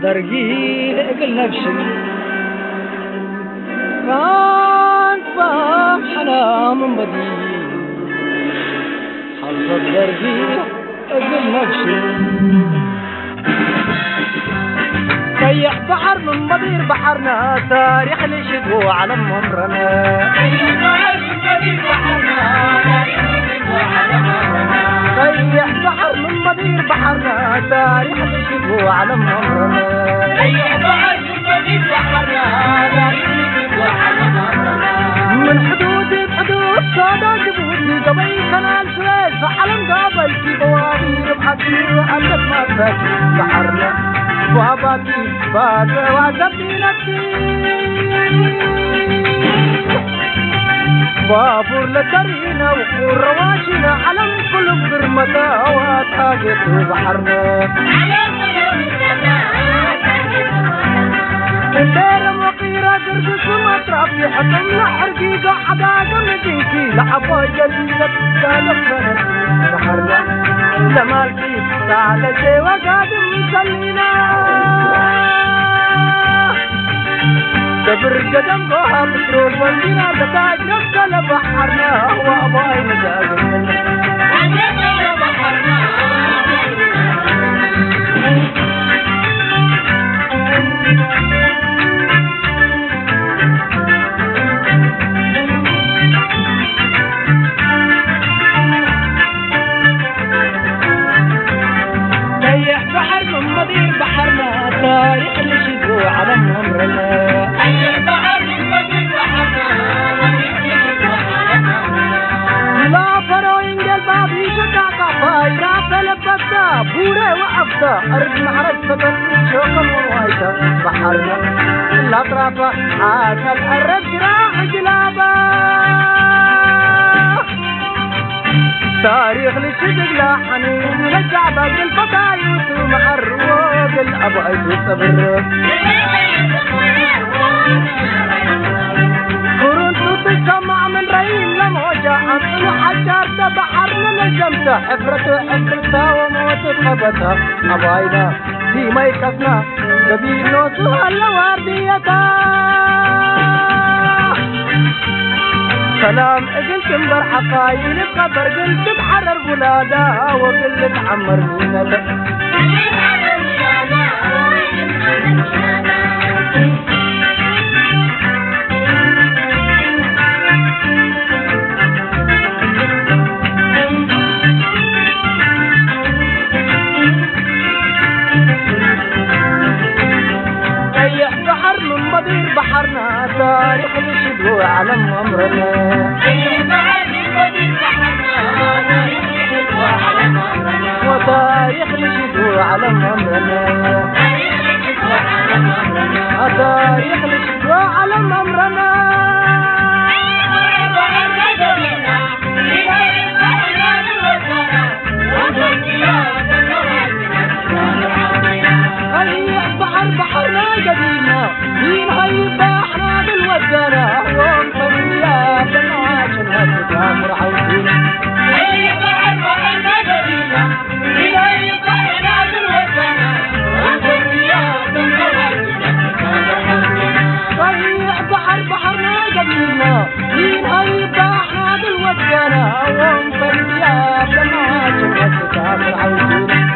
درجي لقل نفسي كان فرحنا من بدي حصل درجي لقل نفسي ضيع بحر من مضير بحرنا تاريخ لشدو على ممرنا ضيع بحر من مضير بحرنا ضيع بحر من مضير بحرنا تاريخ لشدو على ممرنا ضيع بحر من مضير بحرنا تاريخ لشدو على ممرنا من حدود الحدود صادق جبوتي قبل كنال سويس فعلم قابل في بوابير بحكير وعلت ما فاتي بحرنا واباتي فاتي وعزبينتي بابور لترينا وقور رواشنا علم كل برمتا واتاقت بحرنا الليل وقيرة قرقص ومطرافي حطمنا حرقيقة حقاقة مجيكي لعبا جليلة كالفنا بحرنا لمالكي سالتي وقادم سلينا دبر قدم ضوها بترول والدينا بتاج نفسنا بحرنا واباي نجاز منك ضيع بحر من مضير بحرنا تاريخ لشدو على ممرنا ضيع بحر من مضير بحرنا لا فرو انجل بابي شكاكا فايرا فلبكتا بوري وعفتا ارد معرد فتن شوكا موايتا بحرنا الاطرافة عاكا الارد جراح جلابا تاريخ لشدق لا حنين رجع باقي الفضايوت مع الروق الابعد والصبر كورنتو تسمع من ريم لموجة أنطلع حجارة بحرنا نجمتها حفرتها وموت خبتها أباينا في ميكسنا قبيل نوسها اللوارديتها سلام قلت انبر حقايل بخبر قلت بحرر بلادها وقلت عمر مينتها ضيع بحر من مضير بحرنا تاريخ لشدو على ممرنا ضيع بحر من مضير بحرنا وتاريخ لشدو على ممرنا تاريخ لشدو على ممرنا بحرنا قديمة مين هاي بحرنا بالوزارة وانطريا بالعاشن هالتجامر عودينا هاي بحرنا قديمة مين هاي بحرنا بالوزارة وانطريا بالعاشن هالتجامر عودينا صحيح بحرنا قديمة مين هاي بحرنا بالوزارة وانطريا بالعاشن هالتجامر عودينا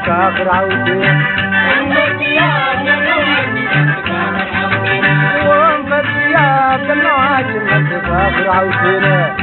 كافر عودي وانفرياب كالنواج من كافر عودي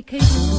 كيدو